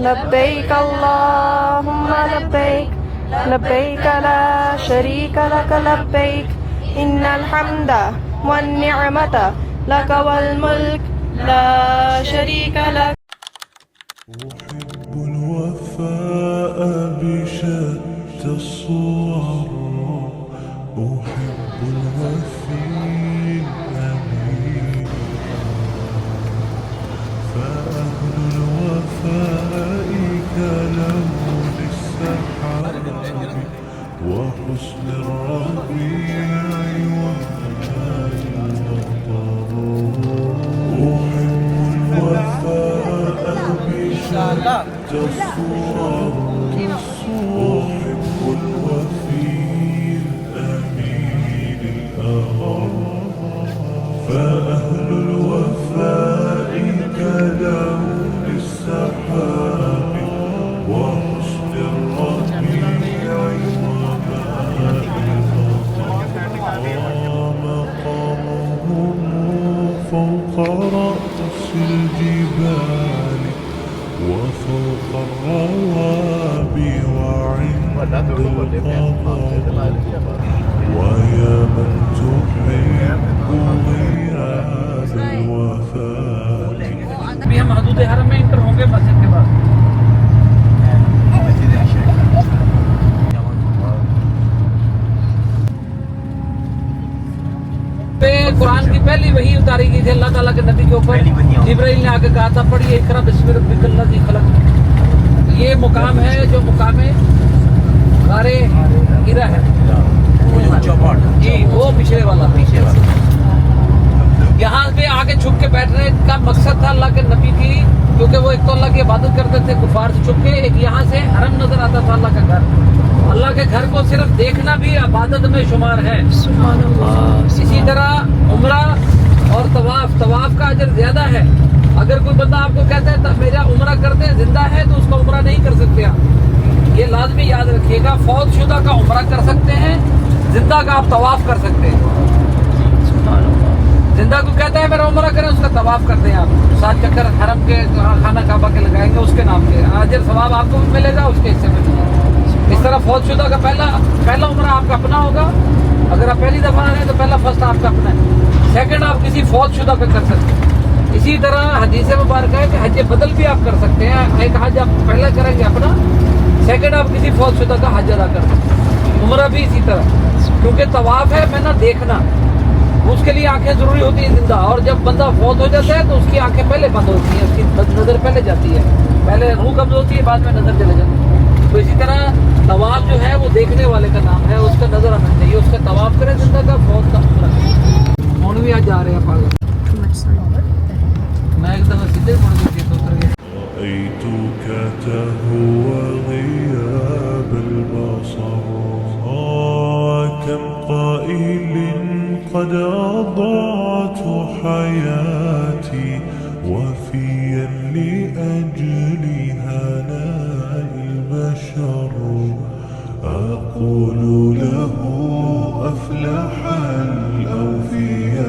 لبيك اللهم لبيك لبيك لا شريك لك لبيك إن الحمد والنعمة لك والملك لا شريك لك. أحب الوفاء بشتى الصور، أحب الوفي الأمين، فأهل الوفاء كلون السحاب وحسن الربيع وهناء المطر. أحب الوفاء بشتى الصور، أحب الوفي الأمين الأغر، فأهل الوفاء كلون السحاب وحسن الربيع وماء المطر. مقامهم فوق رأس الجبال وفوق الروابي وعند القضاء، ويا من تحب غياب الوفاء. بھی ہم حدود حرم میں انٹر ہوں گے مسجد کے بعد. قرآن کی پہلی وحی اتاری گئی تھی اللہ تعالیٰ کے نبی کے اوپر. جبرائیل نے آ کے کہا تھا پڑھیے اقرأ بسم ربک الذی خلق. یہ مقام ہے جو مقام غار ہرا ہے جی، وہ پچھلے والا. یہاں پہ آگے چھپ کے بیٹھنے کا مقصد تھا اللہ کے نبی کی، کیونکہ وہ ایک تو اللہ کی عبادت کرتے تھے کفار سے چھپ کے، ایک یہاں سے حرم نظر آتا تھا اللہ کا گھر. اللہ کے گھر کو صرف دیکھنا بھی عبادت میں شمار ہے. سبحان اللہ. اسی طرح عمرہ اور طواف کا اجر زیادہ ہے. اگر کوئی بندہ آپ کو کہتا ہے میرا عمرہ کرتے زندہ ہے تو اس کا عمرہ نہیں کر سکتے آپ. یہ لازمی یاد رکھیے گا، فوت شدہ کا عمرہ کر سکتے ہیں، زندہ کا آپ طواف کر سکتے ہیں. زندہ کو کہتا ہے میرا عمرہ کریں، اس کا طواف کرتے ہیں آپ 7 چکر حرم کے خانہ کعبہ کے لگائیں گے، اس کے نام کے اجر ثواب آپ کو بھی ملے گا، اس کے حصے میں ملے گا. اس طرح فوت شدہ کا پہلا عمرہ آپ کا اپنا ہوگا. اگر آپ پہلی دفعہ آ رہے ہیں تو پہلا فرسٹ آپ کا اپنا ہے، سیکنڈ آپ کسی فوت شدہ پہ کر سکتے ہیں. اسی طرح حدیث مبارکہ ہے کہ حج بدل بھی آپ کر سکتے ہیں. ایک حج آپ پہلا کریں گے اپنا، سیکنڈ آپ کسی فوت شدہ کا حج ادا کر سکتے ہیں. عمرہ بھی اسی طرح، کیونکہ طواف ہے میں نہ دیکھنا، اس کے لیے آنکھیں ضروری ہوتی ہیں زندہ. اور جب بندہ فوت ہو جاتا ہے تو اس کی آنکھیں پہلے بند ہوتی ہیں، اس کی نظر پہلے جاتی ہے، پہلے روح قبض ہوتی ہے، بعد میں نظر چلے جاتی ہے. تو اسی طرح طواف جو ہے وہ دیکھنے والے کا نام ہے، اس کا نظر آنا چاہیے. اس کا طواف کرے زندہ کا، فوت کا عمرہ. کون بھی آج جا رہے ہیں پاگل. میں ایک دفعہ سیدھے پڑ گئی تو اتر گیا. رأيتك تهوى غياب البصر، كم قائل قد أضعت حياتي وفيا لأجل هناء البشر. أقول له أفلح الأوفياء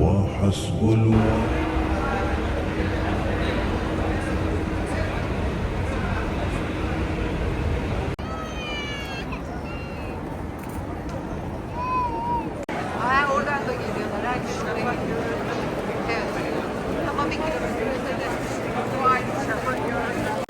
وحسب الوقت. Oradan da geliyorlar. Herkes oraya gidiyor. Evet. Tamam, 2 kilometre ötede. Bu aynı şafak görüyoruz.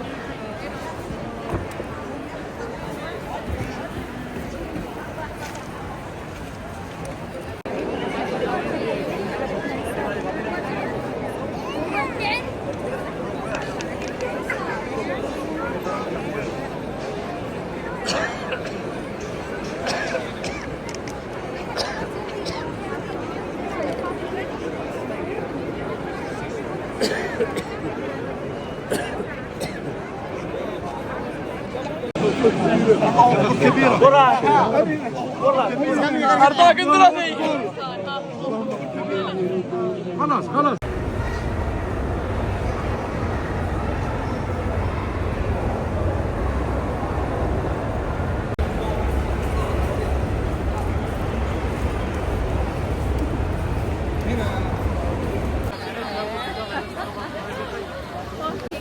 خلاص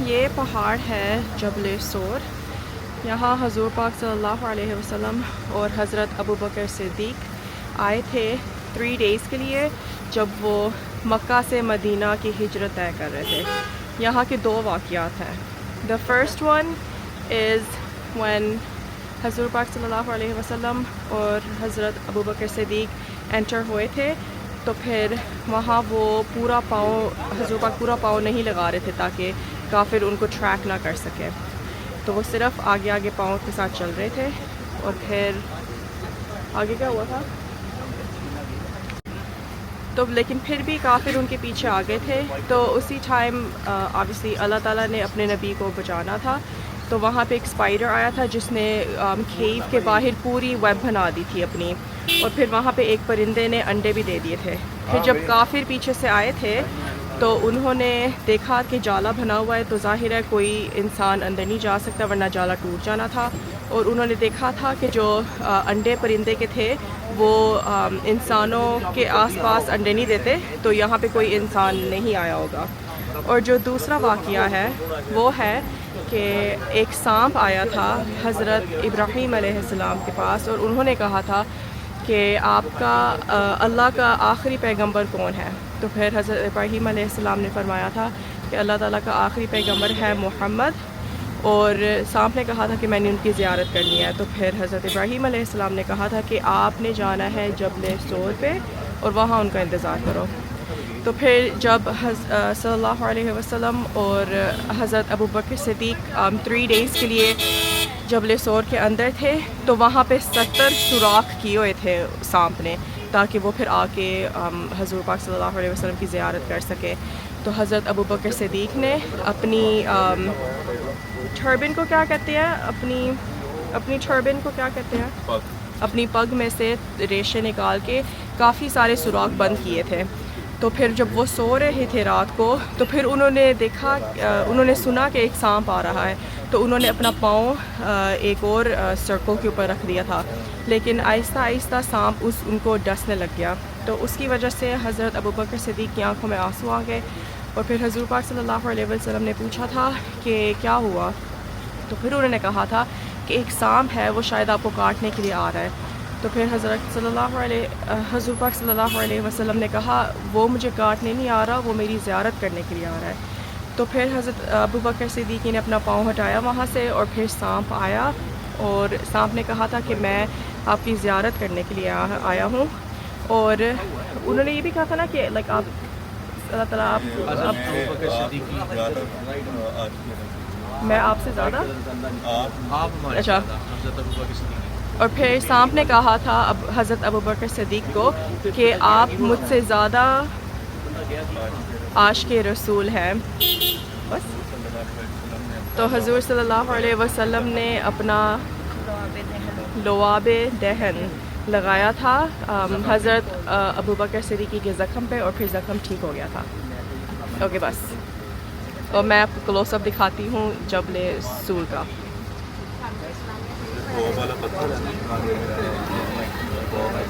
یہ پہاڑ ہے جبل سور. یہاں حضور پاک صلی اللہ علیہ وسلم اور حضرت ابو بکر صدیق آئے تھے 3 days کے لیے جب وہ مکہ سے مدینہ کی ہجرت طے کر رہے تھے. یہاں کے 2 واقعات ہیں. The first one is when حضور پاک صلی اللہ علیہ وسلم اور حضرت ابو بکر صدیق انٹر ہوئے تھے تو پھر وہاں وہ پورا پاؤں حضور پاک پورا پاؤں نہیں لگا رہے تھے تاکہ کافر ان کو ٹریک نہ کر سکے. تو وہ صرف آگے آگے پاؤں کے ساتھ چل رہے تھے. اور پھر آگے کیا ہوا تھا تو لیکن پھر بھی کافر ان کے پیچھے آگے تھے. تو اسی ٹائم obviously اللہ تعالیٰ نے اپنے نبی کو بچانا تھا. تو وہاں پہ ایک اسپائڈر آیا تھا جس نے کیو کے باہر پوری ویب بنا دی تھی اپنی. اور پھر وہاں پہ ایک پرندے نے انڈے بھی دے دیے تھے. پھر جب کافر پیچھے سے آئے تھے تو انہوں نے دیکھا کہ جالا بنا ہوا ہے. تو ظاہر ہے کوئی انسان اندر نہیں جا سکتا ورنہ جالا ٹوٹ جانا تھا. اور انہوں نے دیکھا تھا کہ جو انڈے پرندے کے تھے وہ انسانوں کے آس پاس انڈے نہیں دیتے. تو یہاں پہ کوئی انسان نہیں آیا ہوگا. اور جو دوسرا واقعہ ہے وہ ہے کہ ایک سانپ آیا تھا حضرت ابراہیم علیہ السلام کے پاس اور انہوں نے کہا تھا کہ آپ کا اللہ کا آخری پیغمبر کون ہے. تو پھر حضرت ابراہیم علیہ السلام نے فرمایا تھا کہ اللہ تعالیٰ کا آخری پیغمبر ہے محمد. اور سانپ نے کہا تھا کہ میں نے ان کی زیارت کرنی ہے. تو پھر حضرت ابراہیم علیہ السلام نے کہا تھا کہ آپ نے جانا ہے جبل سور پہ اور وہاں ان کا انتظار کرو. تو پھر جب صلی اللہ علیہ وسلم اور حضرت ابو بکر صدیق 3 days کے لیے جبل سور کے اندر تھے تو وہاں پہ 70 سوراخ کیے ہوئے تھے سانپ نے تاکہ وہ پھر آ کے حضور پاک صلی اللہ علیہ وسلم کی زیارت کر سکے. تو حضرت ابو بکر صدیق نے اپنی ٹربن کو کیا کہتے ہیں اپنی ٹربن کو کیا کہتے ہیں اپنی پگ میں سے ریشے نکال کے کافی سارے سوراخ بند کیے تھے. تو پھر جب وہ سو رہے تھے رات کو تو پھر انہوں نے سنا کہ ایک سانپ آ رہا ہے. تو انہوں نے اپنا پاؤں ایک اور سڑکوں کے اوپر رکھ دیا تھا لیکن آہستہ آہستہ سانپ ان کو ڈسنے لگ گیا. تو اس کی وجہ سے حضرت ابو بکر صدیق کی آنکھوں میں آنسو آ گئے. اور پھر حضور پاک صلی اللہ علیہ وسلم نے پوچھا تھا کہ کیا ہوا. تو پھر انہوں نے کہا تھا کہ ایک سانپ ہے وہ شاید آپ کو کاٹنے کے لیے آ رہا ہے. تو پھر حضور پاک صلی اللہ علیہ وسلم نے کہا وہ مجھے کاٹنے نہیں آ رہا, وہ میری زیارت کرنے کے لیے آ رہا ہے. تو پھر حضرت ابو بکر صدیقی نے اپنا پاؤں ہٹایا وہاں سے اور پھر سانپ آیا اور سانپ نے کہا تھا کہ میں آپ کی زیارت کرنے کے لیے آیا ہوں. اور انہوں نے یہ بھی کہا تھا نا کہ لائک آپ اللہ تعالیٰ میں آپ سے زیادہ اچھا. اور پھر سانپ نے کہا تھا حضرت ابو بکر صدیق کو کہ آپ مجھ سے زیادہ عاشق رسول ہیں بس. تو حضور صلی اللہ علیہ وسلم نے اپنا لعاب دہن لگایا تھا حضرت ابو بکر صدیقی کے زخم پہ اور پھر زخم ٹھیک ہو گیا تھا. اوکے بس. اور میں آپ کو کلوز اپ دکھاتی ہوں جبل سور کا.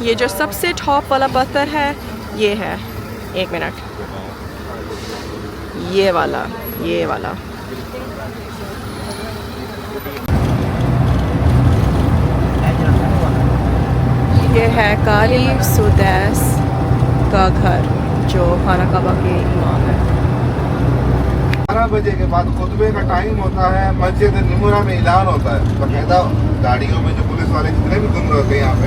یہ جو سب سے ٹاپ والا پتھر ہے یہ ہے, 1 منٹ, یہ والا یہ ہے قاری سدیس کا گھر جو خانہ کعبہ کے امام ہے. 12 بجے کے بعد خطبے کا ٹائم ہوتا ہے. مسجد نمورہ میں اعلان ہوتا ہے باقاعدہ. گاڑیوں میں جو پولیس والے جتنے بھی گھوم رہے ہوتے ہیں یہاں پہ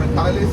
45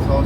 100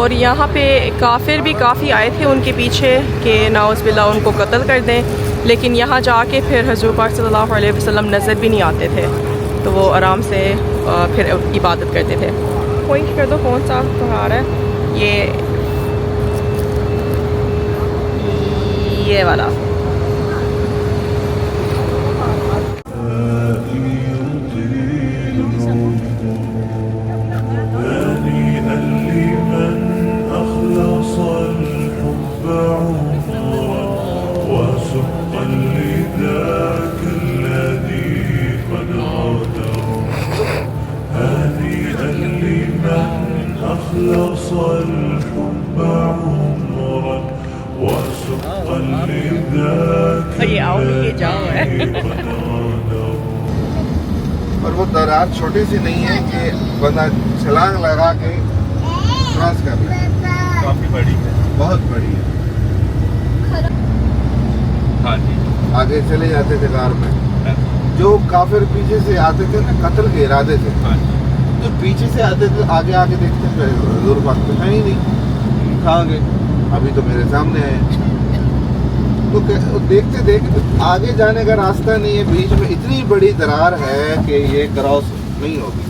اور یہاں پہ کافر بھی کافی آئے تھے ان کے پیچھے کہ نعوذ باللہ ان کو قتل کر دیں، لیکن یہاں جا کے پھر حضور پاک صلی اللہ علیہ وسلم نظر بھی نہیں آتے تھے، تو وہ آرام سے پھر عبادت کرتے تھے۔ پوائنٹ کر دو کون سا تہوار ہے یہ والا۔ أخلص الحب عمرا وسقا لذاك اور وہ درار چھوٹی سی نہیں ہے کہ بندہ چھلانگ لگا کے کراس کر لے، کافی بڑی ہے، بہت بڑی ہے۔ ہاں جی، آگے چلے جاتے تھے غار میں، جو کافر پیچھے سے آتے تھے نا قتل کے ارادے تھے، ہاں جی، جو پیچھے سے آتے تھے آگے آگے دیکھتے تھے حضور پاک تو ہے ہی نہیں، کہاں گئے؟ ابھی تو میرے سامنے ہے۔ تو دیکھتے دیکھتے آگے جانے کا راستہ نہیں ہے، بیچ میں اتنی بڑی درار ہے کہ یہ کراس نہیں ہوگی،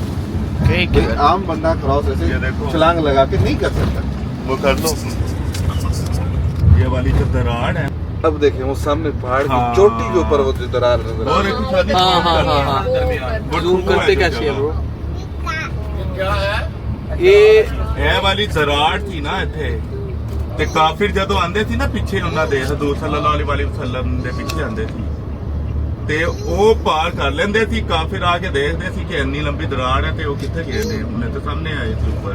کوئی عام بندہ کراس ایسے چھلانگ لگا کے نہیں کر سکتا۔ وہ کر دو۔ یہ والی جو دراڑ ہے، اب دیکھیں وہ سامنے پہاڑ کی ہاں۔ چوٹی کے اوپر وہ جو درار نظر آ رہی ہے۔ زوم کرتے کیسے ہے ਇਹ ਵਾਲੀ ਜ਼ਰਾੜ ਸੀ ਨਾ ਇੱਥੇ ਤੇ ਕਾਫਿਰ ਜਦੋਂ ਆਂਦੇ ਸੀ ਨਾ ਪਿੱਛੇ ਉਹਨਾਂ ਦੇ ਹਜ਼ੂਰ ਸੱਲੱਲਾਹੁ ਅਲੈਹਿ ਵਸੱਲਮ ਦੇ ਪਿੱਛੇ ਆਂਦੇ ਸੀ ਤੇ ਉਹ ਪਾਰ ਕਰ ਲੈਂਦੇ ਸੀ। ਕਾਫਿਰ ਆ ਕੇ ਦੇਖਦੇ ਸੀ ਕਿ ਇੰਨੀ ਲੰਬੀ ਦਰਾੜ ਹੈ ਤੇ ਉਹ ਕਿੱਥੇ ਗਏ ਨੇ, ਉਹਨੇ ਤਾਂ ਸਾਹਮਣੇ ਆਏ ਸੀ ਉੱਪਰ।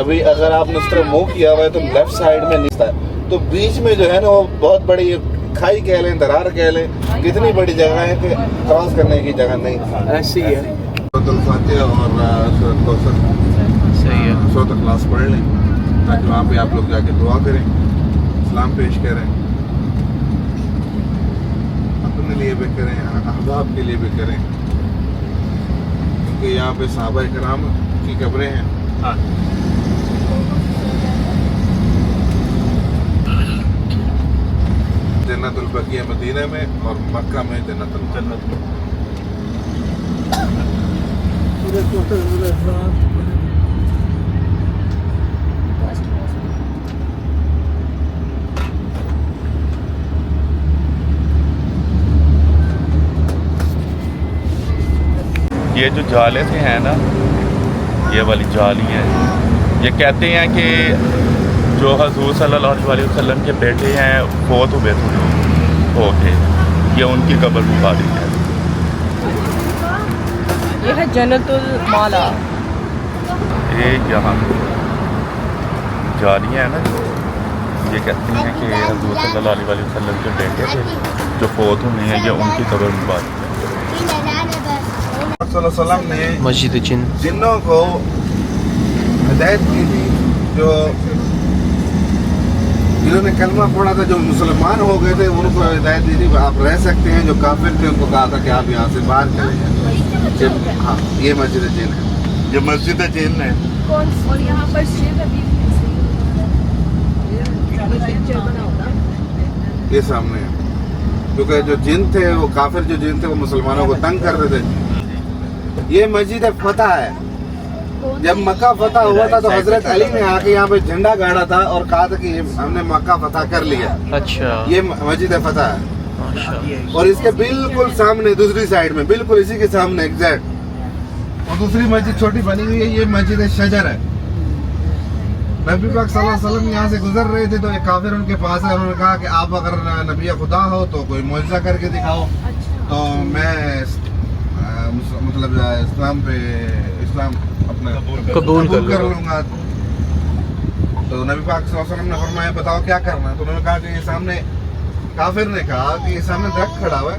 ابھی اگر آپ نے اس طرح منہ کیا ہوا ہے تو لیفٹ سائڈ میں نہیں ہے، تو بیچ میں جو ہے نا وہ بہت بڑی کھائی کہہ لیں، درار کہہ لیں، کتنی بڑی جگہ ہے کہ کراس کرنے کی جگہ نہیں، ایسی ہے۔ سورۃ الفاتحہ اور سورۃ کوثر، صحیح ہے، سورۃ اخلاص پڑھ لیں تاکہ وہاں پہ آپ لوگ جا کے دعا کریں، سلام پیش کریں، اپنے لیے بھی کریں، احباب کے لیے بھی کریں، کیونکہ یہاں پہ صحابہ کرام کی قبریں ہیں۔ جنت البقیع مدینہ میں اور مکہ میں جنت الجنت۔ یہ جو جالے سے ہیں نا، یہ والی جالی ہیں، یہ کہتے ہیں کہ جو حضور صلی اللہ علیہ وسلم کے بیٹے ہیں فوت ہوئے تھے ہو کے، یہ ان کی قبر مبارک ہے۔ یہ ہے جنت المالا۔ یہ یہاں جالیاں ہیں نا، یہ کہتے ہیں کہ حضور صلی اللہ علیہ وسلم کے بیٹے تھے جو فوت ہوئے ہیں، یہ ان کی قبر مبارک ہے۔ صلی اللہ علیہ وسلم نے مسجد جن جنوں کو ہدایت کی تھی، جو جنہوں نے کلمہ پڑھا تھا، جو مسلمان ہو گئے تھے، ان کو ہدایت دی تھی آپ رہ سکتے ہیں، جو کافر تھے ان کو کہا تھا کہ آپ یہاں سے باہر چلے جائیں۔ ہاں، یہ مسجد جن ہے، یہ مسجد جن ہے۔ اور یہاں پر یہ سامنے ہے، کیونکہ جو جن تھے وہ کافر، جو جن تھے وہ مسلمانوں کو تنگ کرتے تھے۔ یہ مسجد فتح ہے، جب مکہ فتح ہوا تھا تو حضرت علی نے آ کے یہاں پہ جھنڈا گاڑا تھا اور کہا تھا کہ ہم نے مکہ فتح کر لیا۔ اچھا، یہ مسجد فتح ہے، ماشاءاللہ۔ اور اس کے بالکل سامنے دوسری سائڈ میں، بالکل اسی کے سامنے ایگزیکٹ، اور دوسری مسجد چھوٹی بنی ہوئی ہے، یہ مسجد شجر ہے۔ نبی پاک صلی اللہ علیہ وسلم یہاں سے گزر رہے تھے تو ایک کافر ان کے پاس ہے، انہوں نے کہا کہ آپ اگر نبی خدا ہو تو کوئی معجزہ کر کے دکھاؤ تو میں مطلب اسلام اپنا قبول کر لوں گا۔ تو نبی پاک صلی اللہ علیہ وسلم نے فرمایا بتاؤ کیا کرنا ہے، تو انہوں نے کہا کہ یہ سامنے، کافر نے کہا کہ یہ سامنے درخت کھڑا ہوا ہے،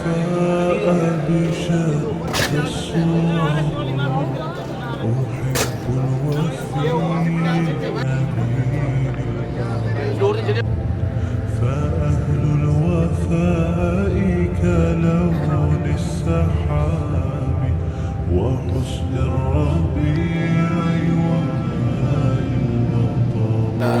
الوفاء بشد الصور أحب الوفي فأهل الوفاء كلون السحاب وحسن الربيع وماء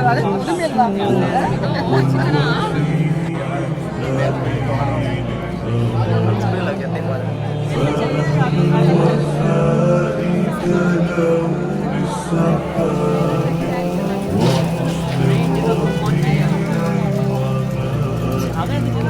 السحاب وحسن الربيع وماء